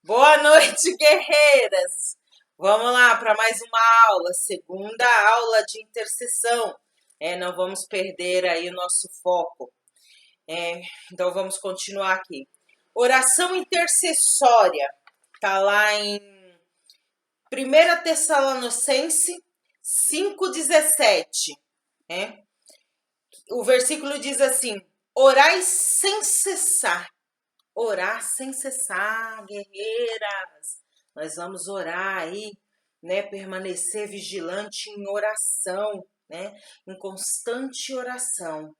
Boa noite, guerreiras! Vamos lá para mais uma aula, segunda aula de intercessão. Não vamos perder aí o nosso foco. Então vamos continuar aqui. Oração intercessória, tá lá em 1 Tessalonicenses 5,17. O versículo diz assim: orai sem cessar. Orar sem cessar, guerreiras. Nós vamos orar aí, permanecer vigilante em oração, em constante oração,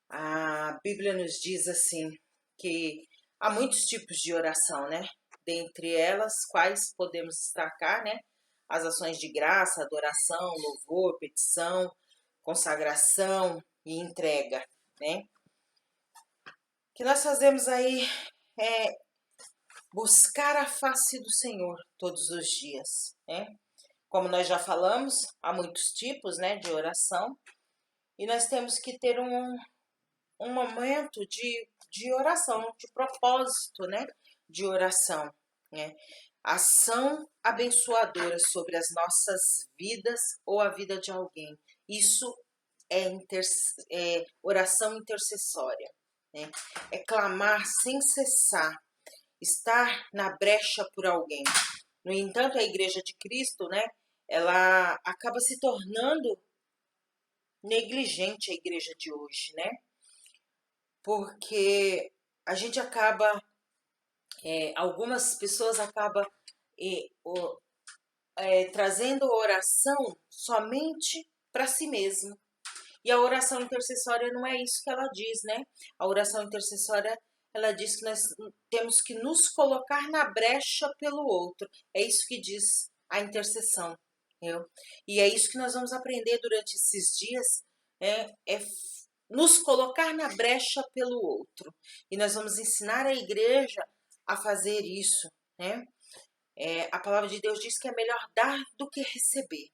A Bíblia nos diz assim que há muitos tipos de oração, Dentre elas, quais podemos destacar, As ações de graça, adoração, louvor, petição, consagração e entrega, O que nós fazemos aí é buscar a face do Senhor todos os dias, Como nós já falamos, há muitos tipos, de oração, e nós temos que ter um momento de oração, de propósito, de oração, Ação abençoadora sobre as nossas vidas ou a vida de alguém. Isso é oração intercessória, É clamar sem cessar, estar na brecha por alguém. No entanto, a Igreja de Cristo, ela acaba se tornando negligente, a igreja de hoje, Porque a gente acaba, algumas pessoas acabam trazendo oração somente para si mesmo. E a oração intercessória não é isso que ela diz, A oração intercessória, ela diz que nós temos que nos colocar na brecha pelo outro. É isso que diz a intercessão, entendeu? E é isso que nós vamos aprender durante esses dias, nos colocar na brecha pelo outro. E nós vamos ensinar a igreja a fazer isso, A palavra de Deus diz que é melhor dar do que receber,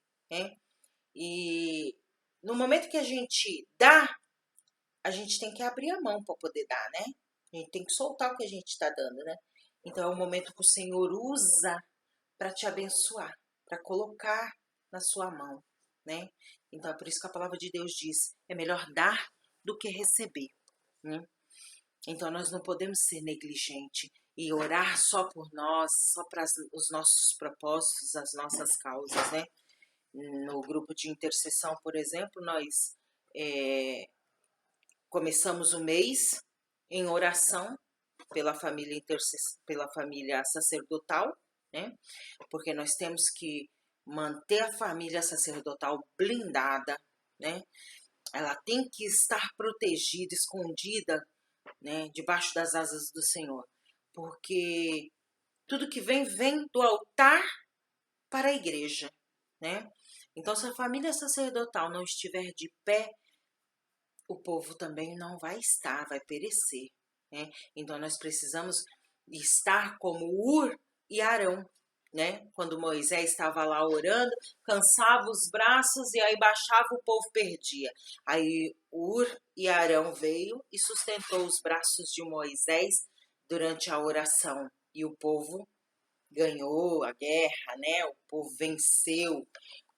E no momento que a gente dá, a gente tem que abrir a mão para poder dar, A gente tem que soltar o que a gente está dando, Então é o momento que o Senhor usa para te abençoar, para colocar na sua mão, Então é por isso que a palavra de Deus diz: é melhor dar do que receber, Então nós não podemos ser negligentes e orar só por nós, só para os nossos propósitos, as nossas causas, No grupo de intercessão, por exemplo, nós começamos o mês em oração pela família sacerdotal, Porque nós temos que manter a família sacerdotal blindada, Ela tem que estar protegida, escondida, debaixo das asas do Senhor, porque tudo que vem do altar para a igreja, Então, se a família sacerdotal não estiver de pé, o povo também não vai estar, vai perecer, Então, nós precisamos estar como Ur e Arão, Quando Moisés estava lá orando, cansava os braços e aí baixava, o povo perdia. Aí Ur e Arão veio e sustentou os braços de Moisés durante a oração. E o povo ganhou a guerra, O povo venceu,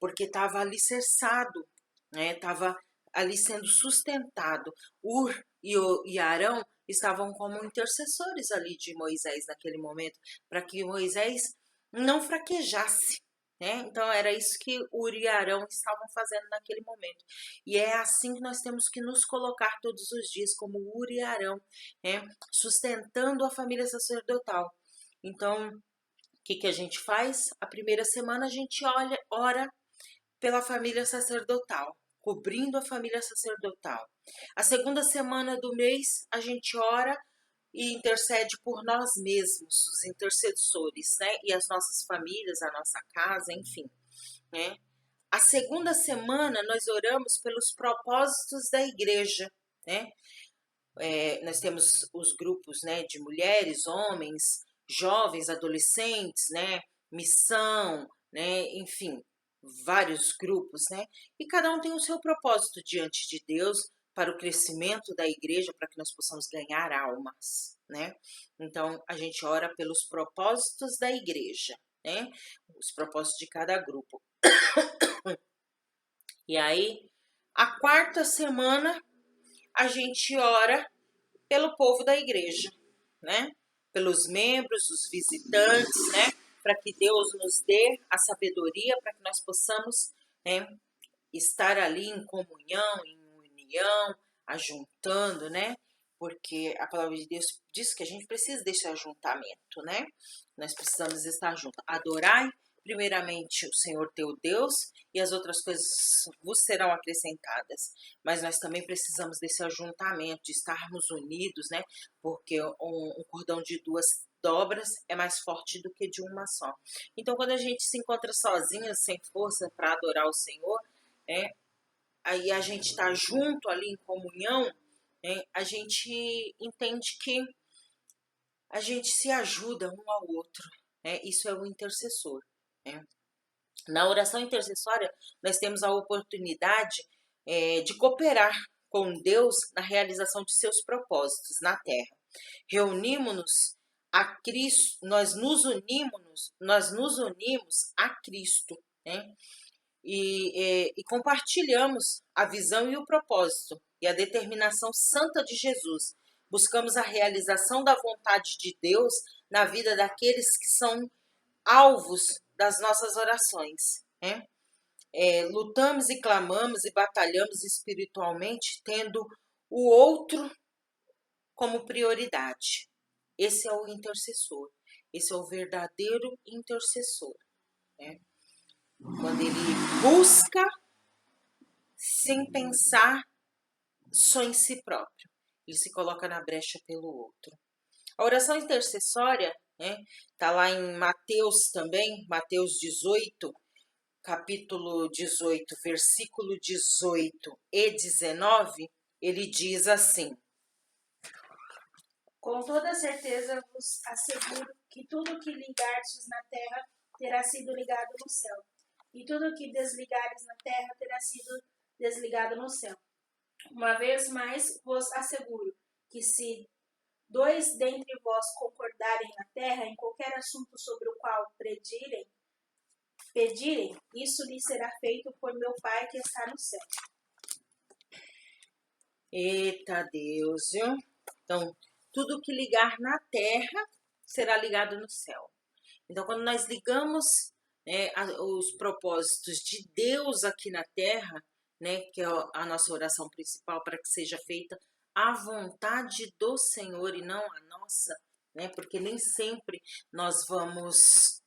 porque estava alicerçado, Estava ali sendo sustentado. Ur e Arão estavam como intercessores ali de Moisés naquele momento, para que Moisés não fraquejasse, Então era isso que Ur e Arão estavam fazendo naquele momento. E é assim que nós temos que nos colocar todos os dias, como Ur e Arão, sustentando a família sacerdotal. Então, o que a gente faz? A primeira semana a gente ora pela família sacerdotal, cobrindo a família sacerdotal. A segunda semana do mês a gente ora e intercede por nós mesmos, os intercessores, E as nossas famílias, a nossa casa, enfim, A segunda semana nós oramos pelos propósitos da igreja, Nós temos os grupos, de mulheres, homens, jovens, adolescentes, missão, enfim, vários grupos, E cada um tem o seu propósito diante de Deus para o crescimento da igreja, para que nós possamos ganhar almas, né? Então, a gente ora pelos propósitos da igreja, né? Os propósitos de cada grupo. E aí, a quarta semana, a gente ora pelo povo da igreja, né? Pelos membros, os visitantes, né? Para que Deus nos dê a sabedoria para que nós possamos, né, estar ali em comunhão, em união, ajuntando, né? Porque a palavra de Deus diz que a gente precisa desse ajuntamento, né? Nós precisamos estar juntos. Adorai primeiramente o Senhor teu Deus e as outras coisas vos serão acrescentadas. Mas nós também precisamos desse ajuntamento, de estarmos unidos, né? Porque um cordão de duas dobras é mais forte do que de uma só. Então, quando a gente se encontra sozinha, sem força para adorar o Senhor, aí a gente está junto ali em comunhão, a gente entende que a gente se ajuda um ao outro. Isso é o intercessor. Na oração intercessória, nós temos a oportunidade de cooperar com Deus na realização de seus propósitos na terra. Reunimos-nos a Cristo, nós nos unimos a Cristo, né? E compartilhamos a visão e o propósito e a determinação santa de Jesus. Buscamos a realização da vontade de Deus na vida daqueles que são alvos das nossas orações, né? Lutamos e clamamos e batalhamos espiritualmente, tendo o outro como prioridade. Esse é o intercessor, esse é o verdadeiro intercessor, né? Quando ele busca sem pensar só em si próprio, ele se coloca na brecha pelo outro. A oração intercessória, tá lá em Mateus também, Mateus 18, capítulo 18, versículo 18 e 19, ele diz assim: Com toda certeza vos asseguro que tudo que ligardes na terra terá sido ligado no céu, e tudo que desligares na terra terá sido desligado no céu. Uma vez mais vos asseguro que se dois dentre vós concordarem na terra em qualquer assunto sobre o qual pedirem, isso lhe será feito por meu Pai que está no céu. Eita Deus, viu? Então, tudo que ligar na terra será ligado no céu. Então, quando nós ligamos os propósitos de Deus aqui na terra, que é a nossa oração principal, para que seja feita a vontade do Senhor e não a nossa, porque nem sempre nós vamos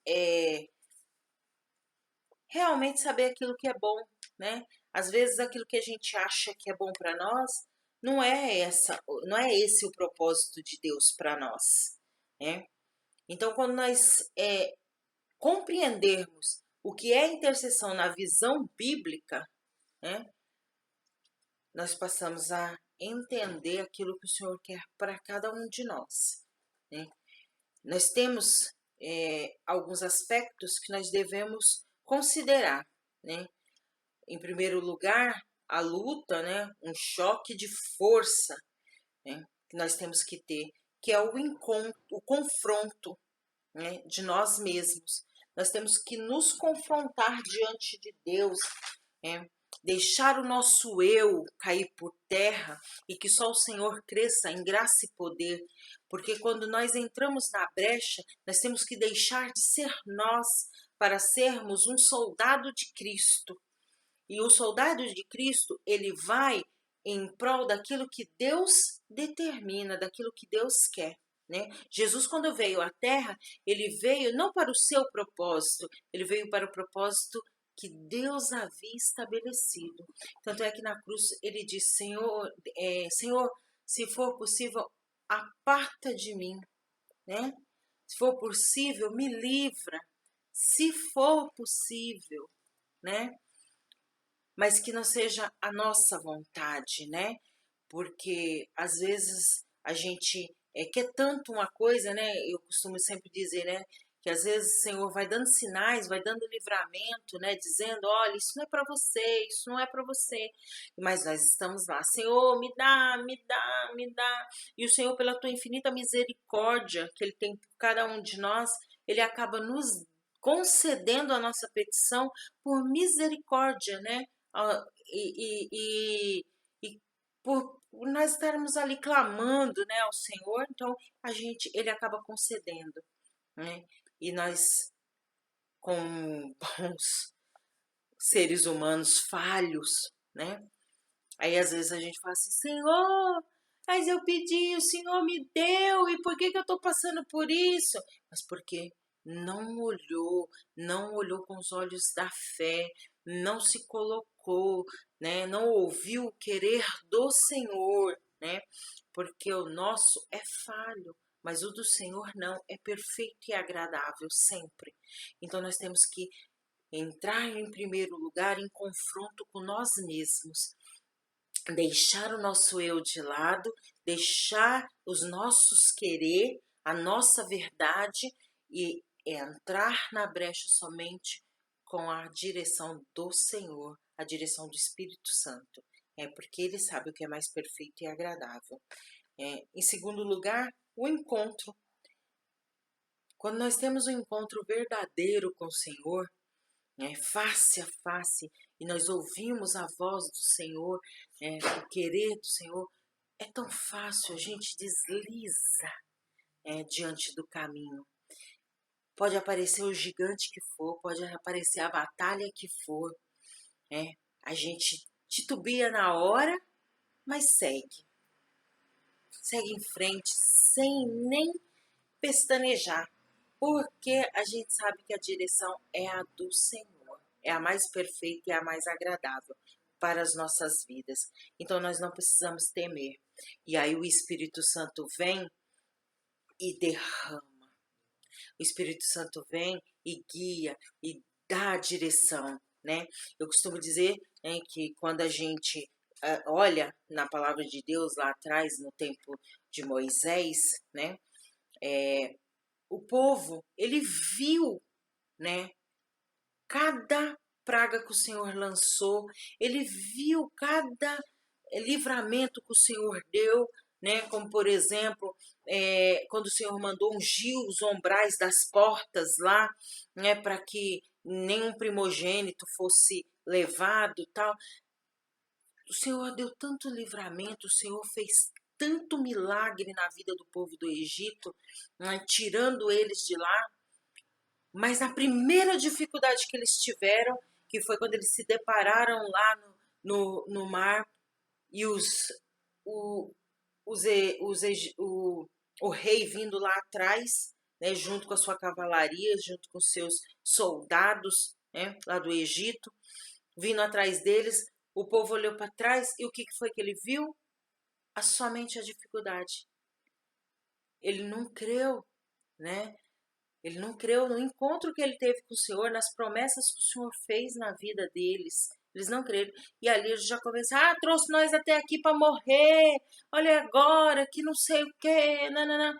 realmente saber aquilo que é bom, né? Às vezes aquilo que a gente acha que é bom para nós não é esse o propósito de Deus para nós, né? Então, quando nós compreendermos o que é intercessão na visão bíblica, nós passamos a entender aquilo que o Senhor quer para cada um de nós, né? Nós temos alguns aspectos que nós devemos considerar, né? Em primeiro lugar, a luta, um choque de força, que nós temos que ter, que é o confronto, de nós mesmos. Nós temos que nos confrontar diante de Deus, deixar o nosso eu cair por terra e que só o Senhor cresça em graça e poder, porque quando nós entramos na brecha, nós temos que deixar de ser nós para sermos um soldado de Cristo. E o soldado de Cristo, ele vai em prol daquilo que Deus determina, daquilo que Deus quer, né? Jesus, quando veio à Terra, ele veio não para o seu propósito, ele veio para o propósito que Deus havia estabelecido. Tanto é que na cruz ele diz: Senhor, se for possível, aparta de mim, né? Se for possível, me livra. Se for possível, né? Mas que não seja a nossa vontade, né? Porque às vezes a gente quer tanto uma coisa, né? Eu costumo sempre dizer, né? que às vezes o Senhor vai dando sinais, vai dando livramento, né? Dizendo, olha, isso não é para você, isso não é para você. Mas nós estamos lá, Senhor, me dá, me dá, me dá. E o Senhor, pela tua infinita misericórdia que Ele tem por cada um de nós, Ele acaba nos concedendo a nossa petição por misericórdia, né? E por nós estarmos ali clamando, né, ao Senhor, então Ele acaba concedendo, né? E nós, como bons seres humanos falhos, né? Aí às vezes a gente fala assim, Senhor, mas eu pedi, o Senhor me deu, e por que eu estou passando por isso? Mas porque não olhou com os olhos da fé, não se colocou, né? Não ouviu o querer do Senhor, né? Porque o nosso é falho, mas o do Senhor não, é perfeito e agradável sempre. Então nós temos que entrar em primeiro lugar em confronto com nós mesmos, deixar o nosso eu de lado, deixar os nossos querer, a nossa verdade e entrar na brecha somente com a direção do Senhor, a direção do Espírito Santo. Porque Ele sabe o que é mais perfeito e agradável. Em segundo lugar, o encontro. Quando nós temos um encontro verdadeiro com o Senhor, face a face, e nós ouvimos a voz do Senhor, o querer do Senhor, é tão fácil, a gente desliza diante do caminho. Pode aparecer o gigante que for, pode aparecer a batalha que for, a gente titubia na hora, mas segue em frente, sem nem pestanejar, porque a gente sabe que a direção é a do Senhor, é a mais perfeita e a mais agradável para as nossas vidas. Então nós não precisamos temer. E aí o Espírito Santo vem e derrama. O Espírito Santo vem e guia e dá a direção, né? Eu costumo dizer que quando a gente olha na palavra de Deus lá atrás, no tempo de Moisés, né? O povo, ele viu, né? Cada praga que o Senhor lançou, ele viu cada livramento que o Senhor deu, né? Como por exemplo, quando o Senhor mandou ungir os umbrais das portas lá, né? Para que nenhum primogênito fosse levado, tal. O Senhor deu tanto livramento, o Senhor fez tanto milagre na vida do povo do Egito, né? Tirando eles de lá. Mas na primeira dificuldade que eles tiveram, que foi quando eles se depararam lá no mar, e o rei vindo lá atrás, né, junto com a sua cavalaria, junto com seus soldados, né, lá do Egito, vindo atrás deles, o povo olhou para trás e o que foi que ele viu? Somente a dificuldade. Ele não creu, né? Ele não creu no encontro que ele teve com o Senhor, nas promessas que o Senhor fez na vida deles. Eles não creram. E ali eles já começaram, trouxe nós até aqui para morrer. Olha agora, que não sei o quê. Não.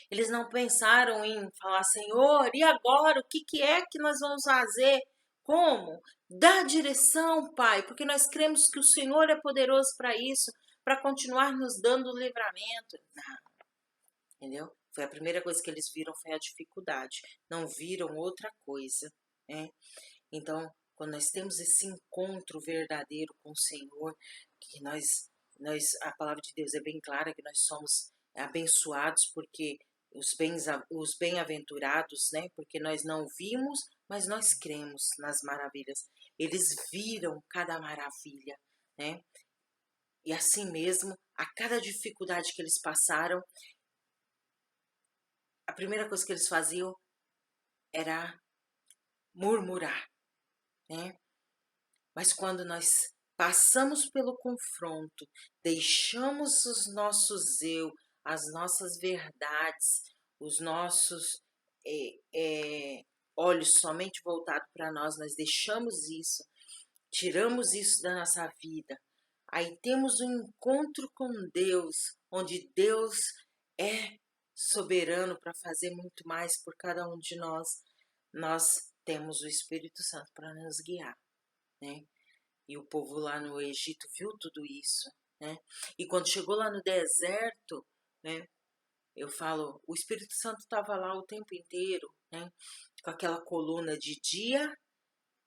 Eles não pensaram em falar, Senhor, e agora? O que é que nós vamos fazer? Como? Dá direção, Pai, porque nós cremos que o Senhor é poderoso para isso, para continuar nos dando livramento. Não. Entendeu? Foi a primeira coisa que eles viram, foi a dificuldade. Não viram outra coisa, né? Então, quando nós temos esse encontro verdadeiro com o Senhor, que a palavra de Deus é bem clara que nós somos abençoados porque os bem-aventurados, né? Porque nós não vimos, mas nós cremos nas maravilhas. Eles viram cada maravilha, né? E assim mesmo, a cada dificuldade que eles passaram, a primeira coisa que eles faziam era murmurar, né? Mas quando nós passamos pelo confronto, deixamos os nossos eu, as nossas verdades, os nossos olhos somente voltados para nós, nós deixamos isso, tiramos isso da nossa vida. Aí temos um encontro com Deus, onde Deus é soberano para fazer muito mais por cada um de nós, nós temos o Espírito Santo para nos guiar, né? E o povo lá no Egito viu tudo isso, né? E quando chegou lá no deserto, né? Eu falo, o Espírito Santo estava lá o tempo inteiro, né? Com aquela coluna de dia,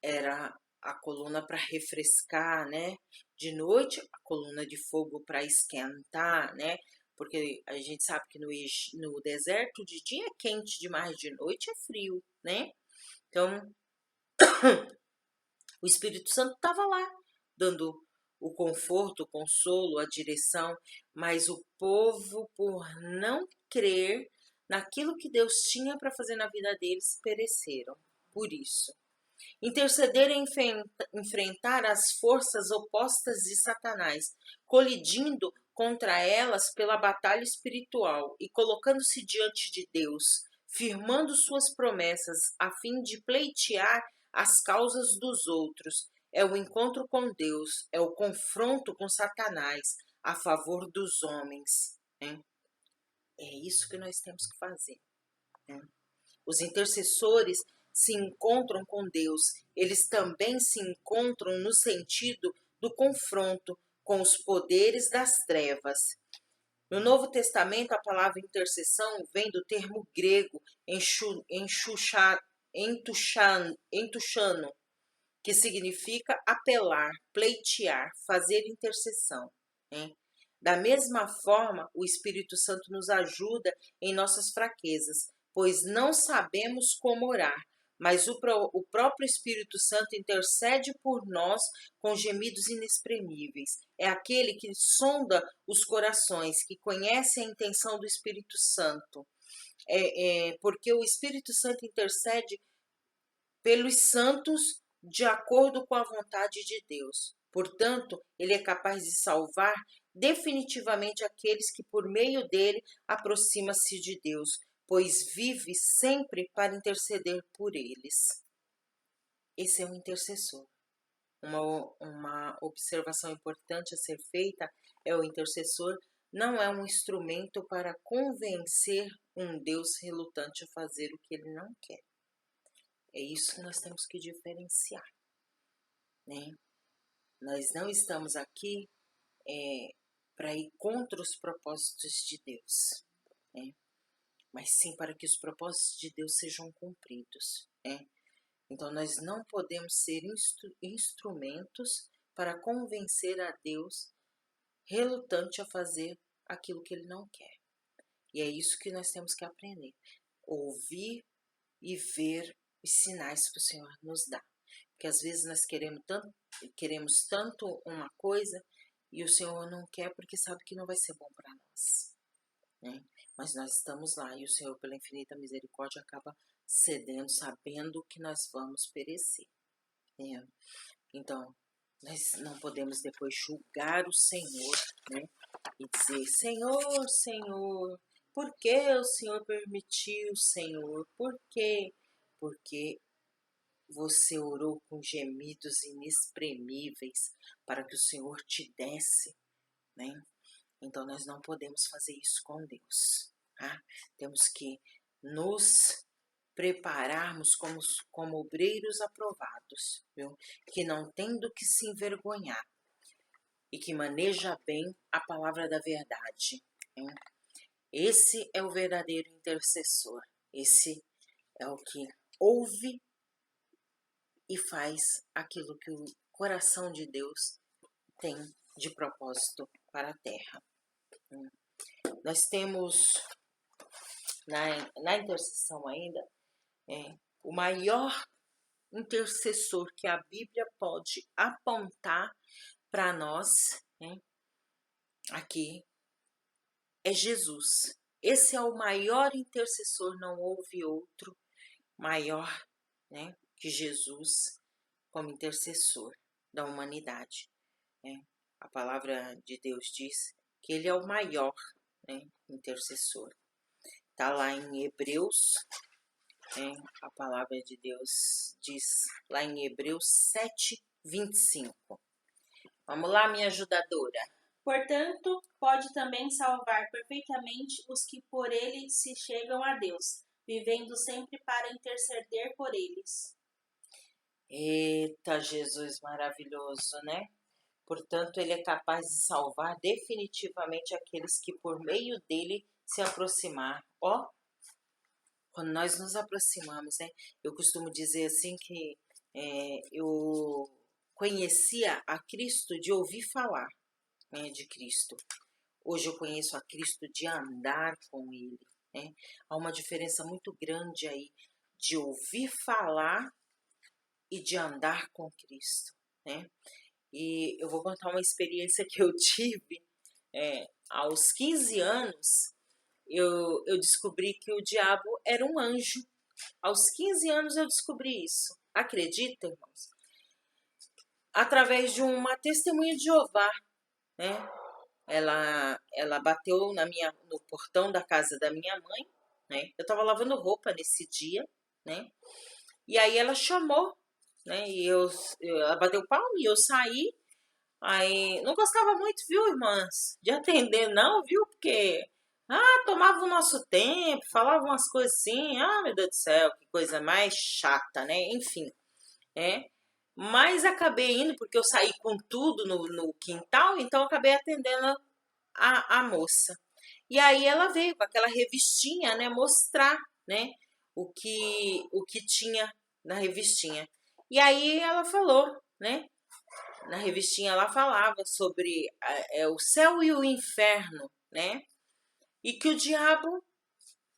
era a coluna para refrescar, né? De noite, a coluna de fogo para esquentar, né? Porque a gente sabe que no deserto de dia é quente demais, de noite é frio, né? Então, o Espírito Santo estava lá, dando o conforto, o consolo, a direção, mas o povo, por não crer naquilo que Deus tinha para fazer na vida deles, pereceram. Por isso, interceder é enfrentar as forças opostas de Satanás, colidindo contra elas pela batalha espiritual e colocando-se diante de Deus, firmando suas promessas a fim de pleitear as causas dos outros. É o encontro com Deus, é o confronto com Satanás a favor dos homens. Né? É isso que nós temos que fazer. Né? Os intercessores se encontram com Deus, eles também se encontram no sentido do confronto com os poderes das trevas. No Novo Testamento, a palavra intercessão vem do termo grego entuchano, que significa apelar, pleitear, fazer intercessão. Né? Da mesma forma, o Espírito Santo nos ajuda em nossas fraquezas, pois não sabemos como orar, mas o próprio Espírito Santo intercede por nós com gemidos inexprimíveis. É aquele que sonda os corações, que conhece a intenção do Espírito Santo. Porque o Espírito Santo intercede pelos santos de acordo com a vontade de Deus. Portanto, ele é capaz de salvar definitivamente aqueles que por meio dele aproxima-se de Deus, pois vive sempre para interceder por eles. Esse é um intercessor. Uma observação importante a ser feita é o intercessor não é um instrumento para convencer um Deus relutante a fazer o que ele não quer. É isso que nós temos que diferenciar, né? Nós não estamos aqui para ir contra os propósitos de Deus, né? Mas sim para que os propósitos de Deus sejam cumpridos, né? Então nós não podemos ser instrumentos para convencer a Deus relutante a fazer aquilo que Ele não quer. E é isso que nós temos que aprender. Ouvir e ver os sinais que o Senhor nos dá. Porque às vezes nós queremos tanto uma coisa e o Senhor não quer porque sabe que não vai ser bom para nós. Né? Mas nós estamos lá e o Senhor, pela infinita misericórdia, acaba cedendo, sabendo que nós vamos perecer. Né? Então, nós não podemos depois julgar o Senhor, né? E dizer, Senhor, Senhor, por que o Senhor permitiu, Senhor? Por quê? Porque você orou com gemidos inexprimíveis para que o Senhor te desse, né? Então nós não podemos fazer isso com Deus, tá? Temos que nos prepararmos como obreiros aprovados, viu? Que não tem do que se envergonhar e que maneja bem a palavra da verdade. Hein? Esse é o verdadeiro intercessor. Esse é o que ouve e faz aquilo que o coração de Deus tem de propósito para a terra. Nós temos na intercessão ainda o maior intercessor que a Bíblia pode apontar para nós, né, aqui, é Jesus. Esse é o maior intercessor, não houve outro maior, né, que Jesus como intercessor da humanidade. Né? A palavra de Deus diz que ele é o maior, né, intercessor. Está lá em Hebreus, a palavra de Deus diz lá em Hebreus 7:25. Vamos lá, minha ajudadora. Portanto, pode também salvar perfeitamente os que por ele se chegam a Deus, vivendo sempre para interceder por eles. Eita, Jesus maravilhoso, né? Portanto, ele é capaz de salvar definitivamente aqueles que por meio dele se aproximar. Ó, quando nós nos aproximamos, né? Eu costumo dizer assim que eu conhecia a Cristo de ouvir falar, né, de Cristo. Hoje eu conheço a Cristo de andar com Ele, né? Há uma diferença muito grande aí de ouvir falar e de andar com Cristo, né? E eu vou contar uma experiência que eu tive aos 15 anos. Eu descobri que o diabo era um anjo. Aos 15 anos eu descobri isso. Acredita, irmãos? Através de uma testemunha de Jeová, né? Ela bateu no portão da casa da minha mãe, né? Eu estava lavando roupa nesse dia, né? E aí ela chamou, né? E ela bateu palma e eu saí. Aí não gostava muito, viu, irmãs, de atender, não, viu? Porque tomava o nosso tempo, falava umas coisas assim, meu Deus do céu, que coisa mais chata, né? Enfim, né? Mas acabei indo porque eu saí com tudo no quintal, então acabei atendendo a moça. E aí ela veio com aquela revistinha, né, mostrar, né, o que tinha na revistinha. E aí ela falou, né, na revistinha ela falava sobre o céu e o inferno, né, e que o diabo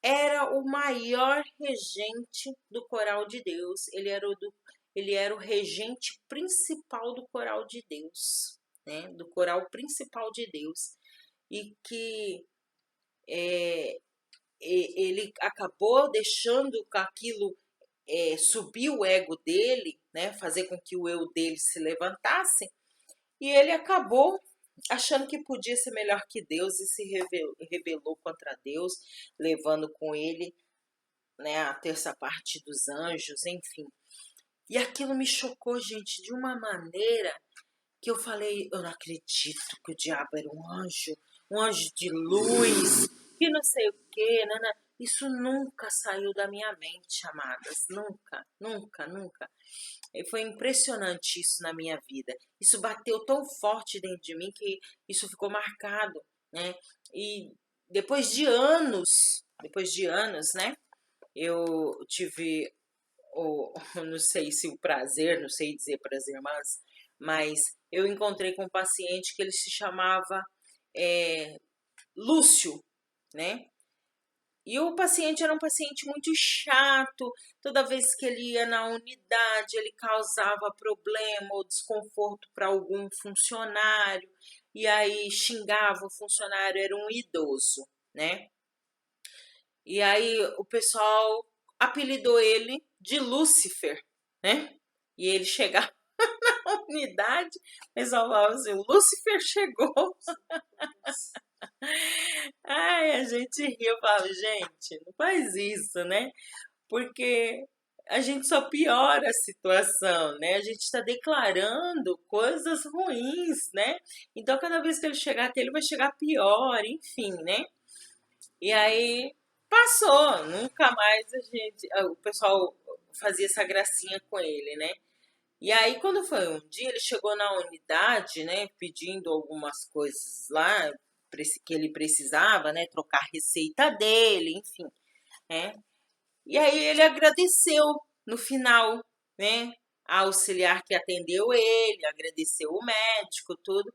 era o maior regente do coral de Deus. Ele era o regente principal do coral de Deus, né, do coral principal de Deus. E que ele acabou deixando aquilo subir o ego dele, né, fazer com que o eu dele se levantasse, e ele acabou achando que podia ser melhor que Deus e se rebelou contra Deus, levando com ele, né, a terça parte dos anjos, enfim. E aquilo me chocou, gente, de uma maneira que eu falei, eu não acredito que o diabo era um anjo de luz, que não sei o quê, né? Isso nunca saiu da minha mente, amadas, nunca, nunca, nunca. E foi impressionante isso na minha vida. Isso bateu tão forte dentro de mim que isso ficou marcado, né? E depois de anos, né? Eu tive não sei se o prazer, não sei dizer para as irmãs, mas eu encontrei com um paciente que ele se chamava Lúcio, né? E o paciente era um paciente muito chato. Toda vez que ele ia na unidade, ele causava problema ou desconforto para algum funcionário. E aí xingava o funcionário, era um idoso, né? E aí o pessoal apelidou ele de Lúcifer, né? E ele chegava na unidade, o pessoal falava assim, o Lúcifer chegou. Ai, a gente riu, falava, gente, não faz isso, né? Porque a gente só piora a situação, né? A gente está declarando coisas ruins, né? Então, cada vez que ele chegar aqui, ele vai chegar pior, enfim, né? E aí passou, nunca mais o pessoal fazia essa gracinha com ele, né? E aí, quando foi um dia, ele chegou na unidade, né, pedindo algumas coisas lá que ele precisava, né, trocar a receita dele, enfim, né? E aí ele agradeceu no final, né, a auxiliar que atendeu ele, agradeceu o médico, tudo.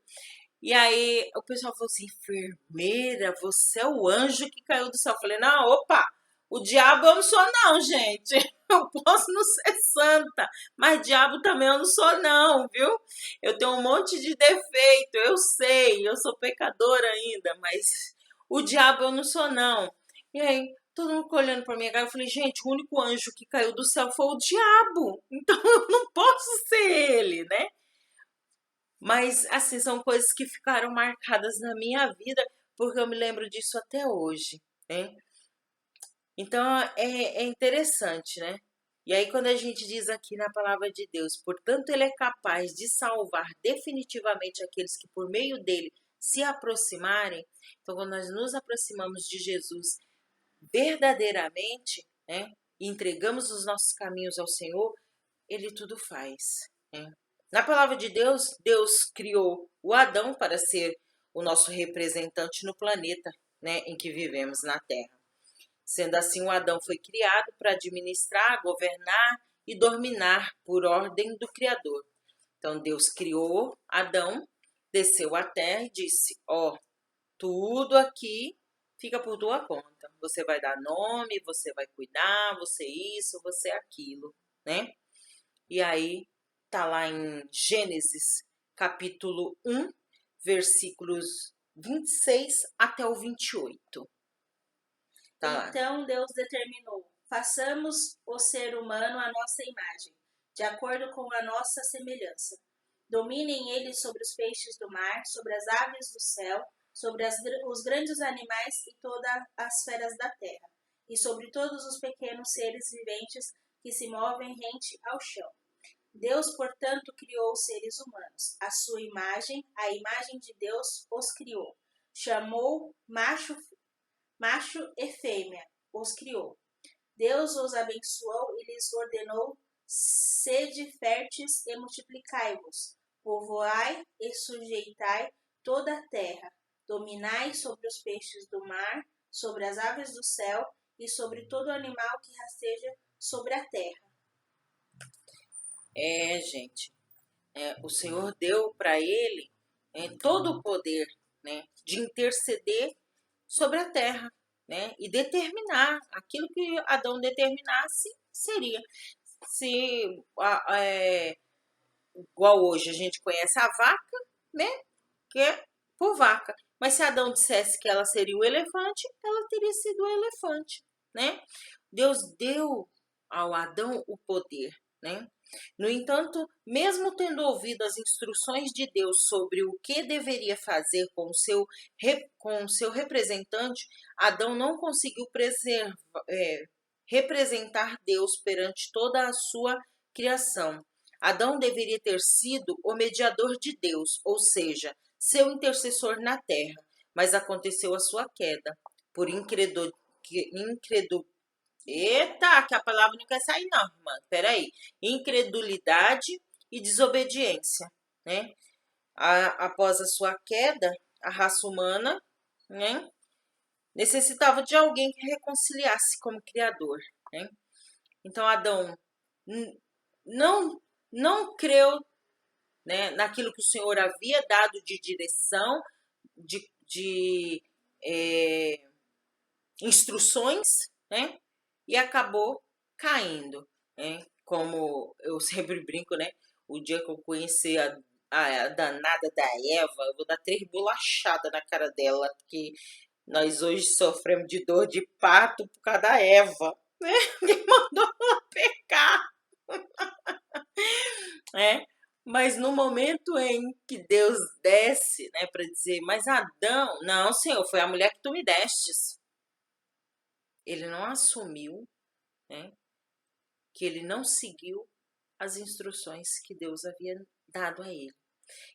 E aí o pessoal falou assim, enfermeira, você é o anjo que caiu do céu. Eu falei, não, opa, o diabo eu não sou não, gente. Eu posso não ser santa, mas diabo também eu não sou não, viu? Eu tenho um monte de defeito, eu sei, eu sou pecadora ainda, mas o diabo eu não sou não. E aí todo mundo ficou olhando pra minha cara, eu falei, gente, o único anjo que caiu do céu foi o diabo, então eu não posso ser ele, né? Mas, assim, são coisas que ficaram marcadas na minha vida, porque eu me lembro disso até hoje, né? Então, é interessante, né? E aí, quando a gente diz aqui na palavra de Deus, portanto, ele é capaz de salvar definitivamente aqueles que por meio dele se aproximarem. Então, quando nós nos aproximamos de Jesus verdadeiramente, né, e entregamos os nossos caminhos ao Senhor, Ele tudo faz. Né? Na palavra de Deus, Deus criou o Adão para ser o nosso representante no planeta, né, em que vivemos na Terra. Sendo assim, o Adão foi criado para administrar, governar e dominar por ordem do Criador. Então, Deus criou Adão, desceu à terra e disse, tudo aqui fica por tua conta. Você vai dar nome, você vai cuidar, você isso, você aquilo, né? E aí, tá lá em Gênesis, capítulo 1, versículos 26 até o 28. Então Deus determinou, façamos o ser humano à nossa imagem, de acordo com a nossa semelhança. Dominem eles sobre os peixes do mar, sobre as aves do céu, sobre os grandes animais e todas as feras da terra, e sobre todos os pequenos seres viventes que se movem rente ao chão. Deus, portanto, criou os seres humanos. A sua imagem, a imagem de Deus, os criou. Chamou macho e fêmea, os criou. Deus os abençoou e lhes ordenou, sede férteis e multiplicai-vos, povoai e sujeitai toda a terra, dominai sobre os peixes do mar, sobre as aves do céu e sobre todo animal que rasteja sobre a terra. Gente, o Senhor deu para ele todo o poder, né, de interceder sobre a terra, né, e determinar aquilo que Adão determinasse seria. Se igual hoje a gente conhece a vaca, né, que é por vaca. Mas se Adão dissesse que ela seria o elefante, ela teria sido o elefante, né? Deus deu ao Adão o poder, né? No entanto, mesmo tendo ouvido as instruções de Deus sobre o que deveria fazer com o seu representante, Adão não conseguiu representar Deus perante toda a sua criação. Adão deveria ter sido o mediador de Deus, ou seja, seu intercessor na terra, mas aconteceu a sua queda por Eita, que a palavra não quer sair não, irmã. Peraí. Incredulidade e desobediência, né? Após a sua queda, a raça humana, né, necessitava de alguém que reconciliasse como Criador, né? Então, Adão não creu, né, naquilo que o Senhor havia dado de direção, de instruções, né? E acabou caindo, né? Como eu sempre brinco, né? O dia que eu conhecer a danada da Eva, eu vou dar 3 bolachadas na cara dela, porque nós hoje sofremos de dor de parto por causa da Eva, né? Que mandou ela pecar, né? Mas no momento em que Deus desce, né, para dizer, mas Adão, não, Senhor, foi a mulher que tu me destes. Ele não assumiu, né, que ele não seguiu as instruções que Deus havia dado a ele.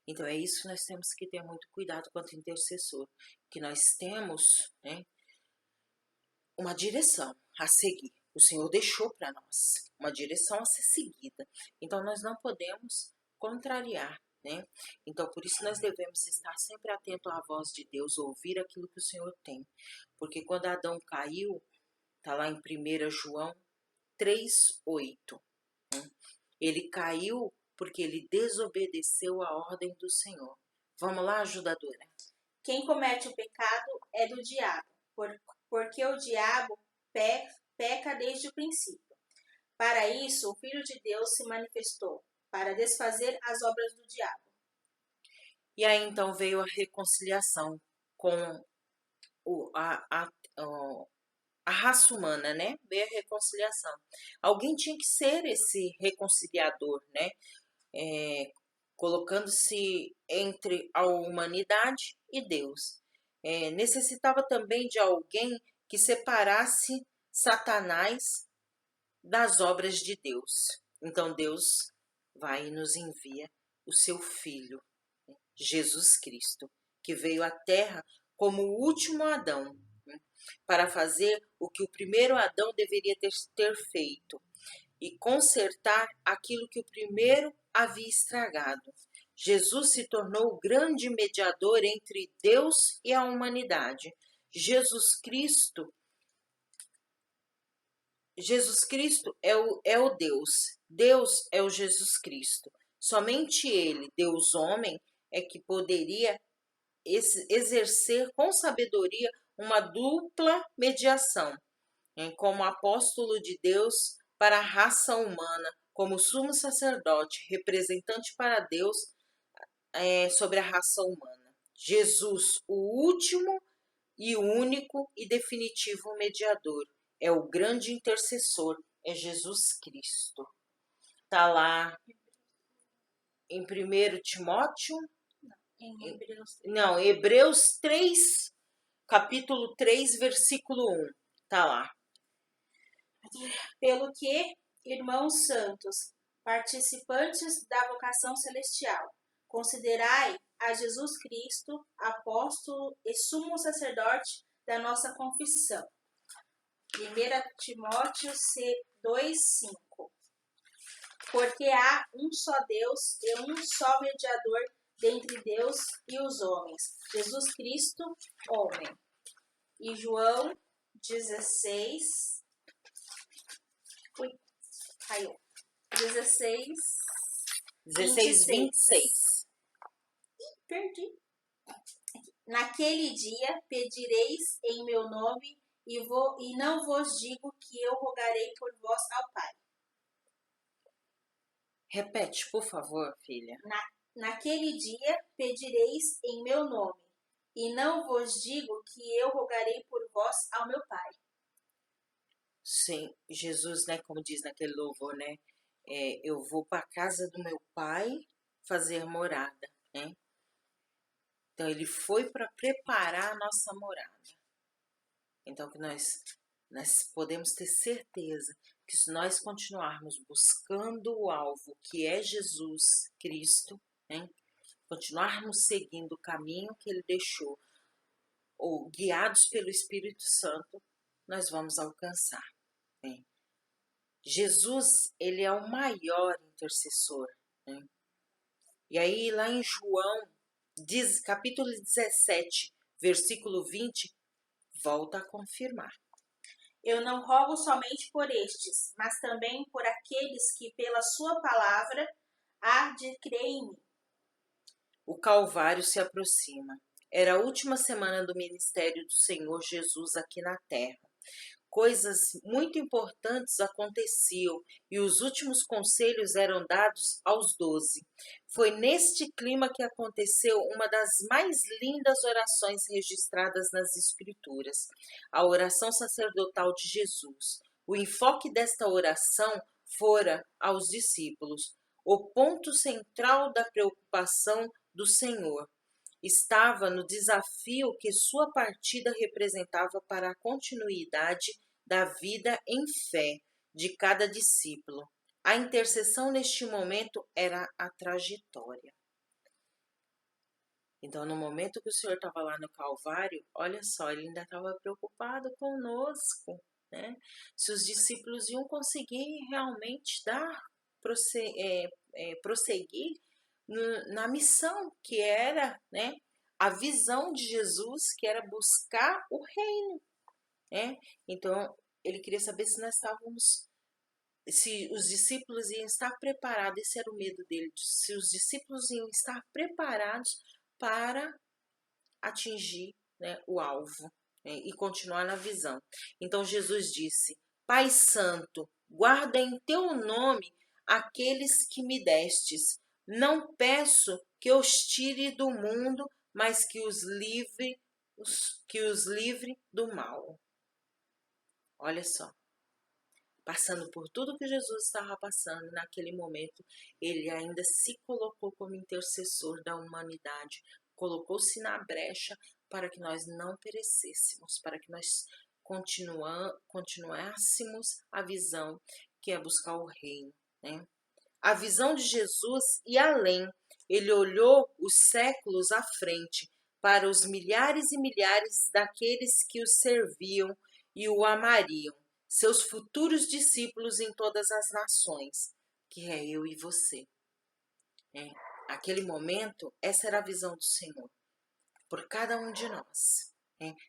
Então é isso que nós temos que ter muito cuidado quanto intercessor, que nós temos, né, uma direção a seguir. O Senhor deixou para nós uma direção a ser seguida. Então nós não podemos contrariar, né? Então por isso nós devemos estar sempre atento à voz de Deus, ouvir aquilo que o Senhor tem. Porque quando Adão caiu, está lá em 1 João 3:8. Ele caiu porque ele desobedeceu a ordem do Senhor. Vamos lá, ajudadora? Quem comete o pecado é do diabo, porque o diabo peca desde o princípio. Para isso, o Filho de Deus se manifestou, para desfazer as obras do diabo. E aí então veio a reconciliação com a raça humana, né? Veio a reconciliação. Alguém tinha que ser esse reconciliador, né? Colocando-se entre a humanidade e Deus. Necessitava também de alguém que separasse Satanás das obras de Deus. Então Deus vai e nos envia o seu Filho, Jesus Cristo, que veio à Terra como o último Adão, né, para fazer o que o primeiro Adão deveria ter feito e consertar aquilo que o primeiro havia estragado. Jesus se tornou o grande mediador entre Deus e a humanidade. Jesus Cristo é o Deus. Deus é o Jesus Cristo. Somente Ele, Deus homem, é que poderia exercer com sabedoria uma dupla mediação, né, como apóstolo de Deus para a raça humana, como sumo sacerdote, representante para Deus sobre a raça humana. Jesus, o último e único e definitivo mediador, é o grande intercessor, é Jesus Cristo. Está lá em 1 Timóteo, Hebreus 3, capítulo 3, versículo 1. Está lá. Pelo que, irmãos santos, participantes da vocação celestial, considerai a Jesus Cristo, apóstolo e sumo sacerdote da nossa confissão. 1 Timóteo 2:5. Porque há um só Deus e um só mediador dentre Deus e os homens, Jesus Cristo, homem. E João 16, 26. Perdi. Naquele dia pedireis em meu nome e não vos digo que eu rogarei por vós ao Pai. Repete, por favor, filha. Naquele dia pedireis em meu nome e não vos digo que eu rogarei por vós ao meu Pai. Sim, Jesus, né, como diz naquele louvor, né, eu vou para a casa do meu Pai fazer morada, né? Então, ele foi para preparar a nossa morada. Então, que nós podemos ter certeza que se nós continuarmos buscando o alvo, que é Jesus Cristo, né, continuarmos seguindo o caminho que ele deixou, ou guiados pelo Espírito Santo, nós vamos alcançar. Né? Jesus, ele é o maior intercessor. Né? E aí, lá em João, capítulo 17, versículo 20, volta a confirmar. Eu não rogo somente por estes, mas também por aqueles que pela sua palavra há de crer em mim. O Calvário se aproxima. Era a última semana do ministério do Senhor Jesus aqui na terra. Coisas muito importantes aconteciam e os últimos conselhos eram dados aos 12. Foi neste clima que aconteceu uma das mais lindas orações registradas nas Escrituras, a oração sacerdotal de Jesus. O enfoque desta oração fora aos discípulos. O ponto central da preocupação do Senhor estava no desafio que sua partida representava para a continuidade da vida em fé de cada discípulo. A intercessão neste momento era a trajetória. Então, no momento que o Senhor estava lá no Calvário, olha só, ele ainda estava preocupado conosco, né? Se os discípulos iam conseguir realmente prosseguir na missão que era, né, a visão de Jesus, que era buscar o reino, né? Então, ele queria saber se os discípulos iam estar preparados, esse era o medo dele, se os discípulos iam estar preparados para atingir, né, o alvo, né, e continuar na visão. Então, Jesus disse: Pai Santo, guarda em teu nome aqueles que me destes. Não peço que os tire do mundo, mas que os livre do mal. Olha só, passando por tudo que Jesus estava passando naquele momento, ele ainda se colocou como intercessor da humanidade, colocou-se na brecha para que nós não perecêssemos, para que nós continuássemos a visão que é buscar o reino, né? A visão de Jesus e além, ele olhou os séculos à frente, para os milhares e milhares daqueles que o serviam e o amariam, seus futuros discípulos em todas as nações, que é eu e você. Aquele momento, essa era a visão do Senhor, por cada um de nós.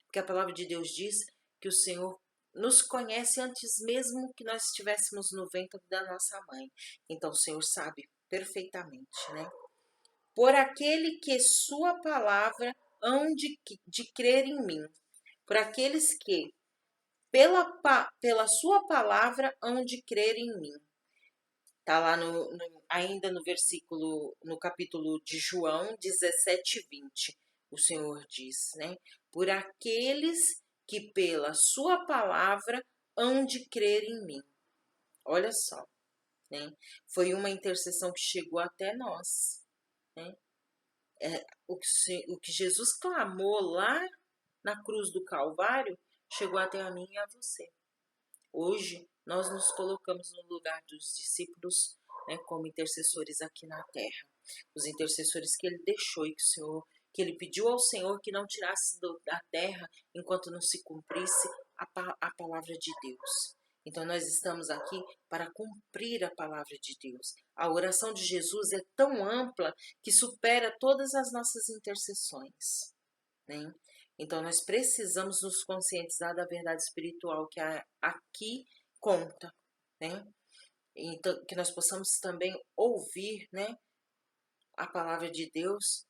Porque a palavra de Deus diz que o Senhor nos conhece antes mesmo que nós estivéssemos no ventre da nossa mãe. Então o Senhor sabe perfeitamente, né? Por aquele que sua palavra hão de crer em mim, por aqueles que pela sua palavra hão de crer em mim. Está lá ainda no versículo, no capítulo de João 17:20, o Senhor diz, né? Por aqueles que pela sua palavra hão de crer em mim. Olha só, né? Foi uma intercessão que chegou até nós, né? O que Jesus clamou lá na cruz do Calvário chegou até a mim e a você. Hoje, nós nos colocamos no lugar dos discípulos, né, como intercessores aqui na terra. Os intercessores que ele deixou e que ele pediu ao Senhor que não tirasse da terra enquanto não se cumprisse a palavra de Deus. Então, nós estamos aqui para cumprir a palavra de Deus. A oração de Jesus é tão ampla que supera todas as nossas intercessões, né? Então, nós precisamos nos conscientizar da verdade espiritual que aqui conta, né? Então, que nós possamos também ouvir, né, a palavra de Deus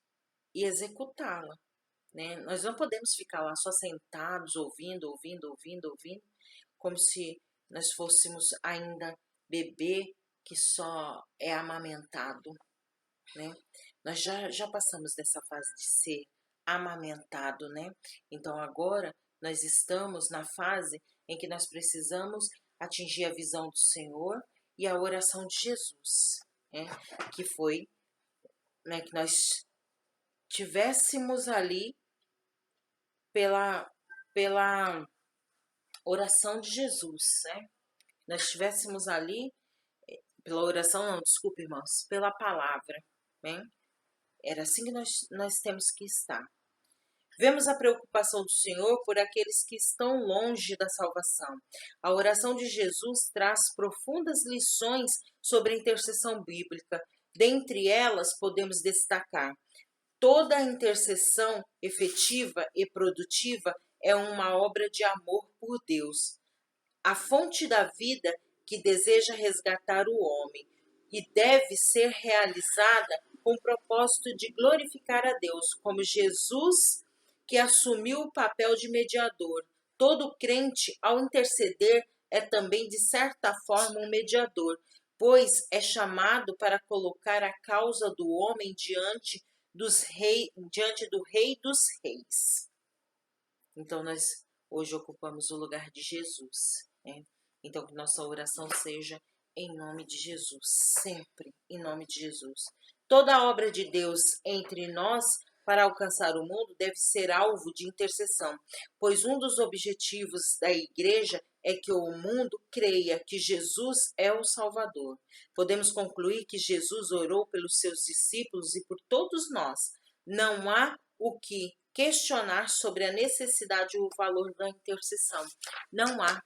e executá-la, né? Nós não podemos ficar lá só sentados, ouvindo, como se nós fôssemos ainda bebê que só é amamentado, né? Nós já passamos dessa fase de ser amamentado, né? Então agora nós estamos na fase em que nós precisamos atingir a visão do Senhor e a oração de Jesus, né? Que foi, né, que nós tivéssemos ali pela oração de Jesus, né? Nós estivéssemos ali pela oração, não, desculpe, irmãos, pela palavra, né? Era assim que nós temos que estar. Vemos a preocupação do Senhor por aqueles que estão longe da salvação. A oração de Jesus traz profundas lições sobre a intercessão bíblica. Dentre elas, podemos destacar: toda intercessão efetiva e produtiva é uma obra de amor por Deus, a fonte da vida que deseja resgatar o homem, e deve ser realizada com o propósito de glorificar a Deus, como Jesus, que assumiu o papel de mediador. Todo crente, ao interceder, é também, de certa forma, um mediador, pois é chamado para colocar a causa do homem diante do Rei dos Reis. Então, nós hoje ocupamos o lugar de Jesus, né? Então, que nossa oração seja em nome de Jesus, sempre em nome de Jesus. Toda a obra de Deus entre nós para alcançar o mundo deve ser alvo de intercessão, pois um dos objetivos da igreja é que o mundo creia que Jesus é o Salvador. Podemos concluir que Jesus orou pelos seus discípulos e por todos nós. Não há o que questionar sobre a necessidade e o valor da intercessão. Não há.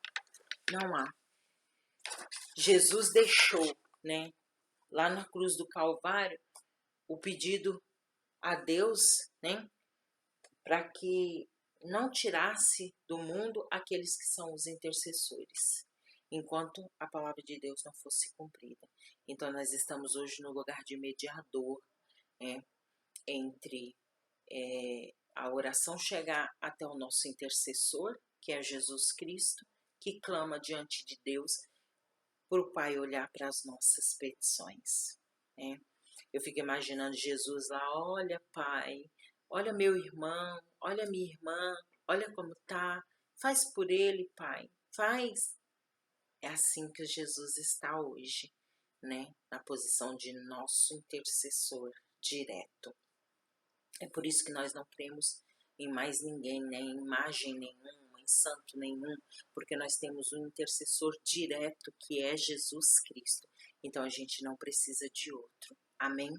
Jesus deixou, né, lá na cruz do Calvário, o pedido a Deus, né, para que não tirasse do mundo aqueles que são os intercessores, enquanto a palavra de Deus não fosse cumprida. Então nós estamos hoje no lugar de mediador, né, entre a oração chegar até o nosso intercessor, que é Jesus Cristo, que clama diante de Deus, para o Pai olhar para as nossas petições, né? Eu fico imaginando Jesus lá: olha, Pai, olha meu irmão, olha minha irmã, olha como tá, faz por ele, Pai, faz. É assim que Jesus está hoje, né? Na posição de nosso intercessor direto. É por isso que nós não cremos em mais ninguém, nem em imagem nenhuma, em santo nenhum, porque nós temos um intercessor direto que é Jesus Cristo. Então a gente não precisa de outro. Amém?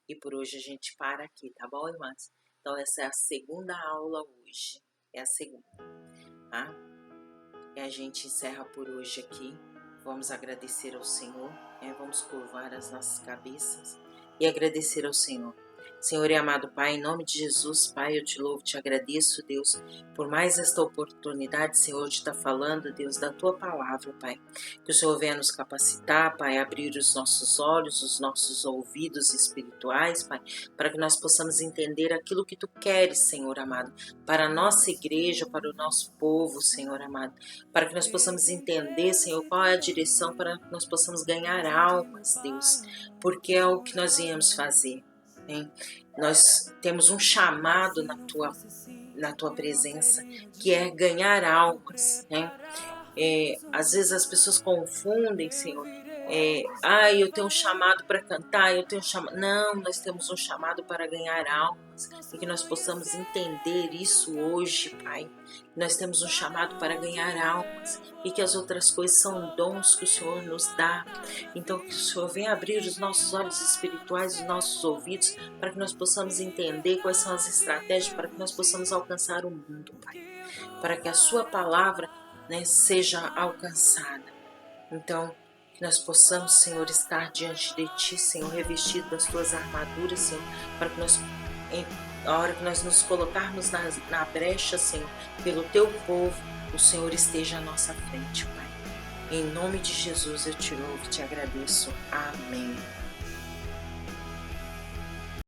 E por hoje a gente para aqui, tá bom, irmãs? Então essa é a segunda aula hoje, é a segunda, tá? E a gente encerra por hoje aqui. Vamos agradecer ao Senhor, vamos curvar as nossas cabeças e agradecer ao Senhor. Senhor e amado Pai, em nome de Jesus, Pai, eu te louvo, te agradeço, Deus, por mais esta oportunidade, Senhor, de estar falando, Deus, da Tua palavra, Pai. Que o Senhor venha nos capacitar, Pai, abrir os nossos olhos, os nossos ouvidos espirituais, Pai, para que nós possamos entender aquilo que Tu queres, Senhor amado, para a nossa igreja, para o nosso povo, Senhor amado, para que nós possamos entender, Senhor, qual é a direção para que nós possamos ganhar almas, Deus, porque é o que nós viemos fazer. Nós temos um chamado na tua presença, que é ganhar almas, às vezes as pessoas confundem, Senhor, eu tenho um chamado para cantar, eu tenho um chamado. Não, nós temos um chamado para ganhar almas, e que nós possamos entender isso hoje, Pai. Nós temos um chamado para ganhar almas, e que as outras coisas são dons que o Senhor nos dá. Então que o Senhor venha abrir os nossos olhos espirituais, os nossos ouvidos, para que nós possamos entender quais são as estratégias, para que nós possamos alcançar o mundo, Pai, para que a sua palavra seja alcançada. Então que nós possamos, Senhor, estar diante de Ti, Senhor, revestido das Tuas armaduras, Senhor, para que nós, a hora que nós nos colocarmos na brecha, Senhor, pelo Teu povo, o Senhor esteja à nossa frente, Pai. Em nome de Jesus eu te louvo e te agradeço. Amém.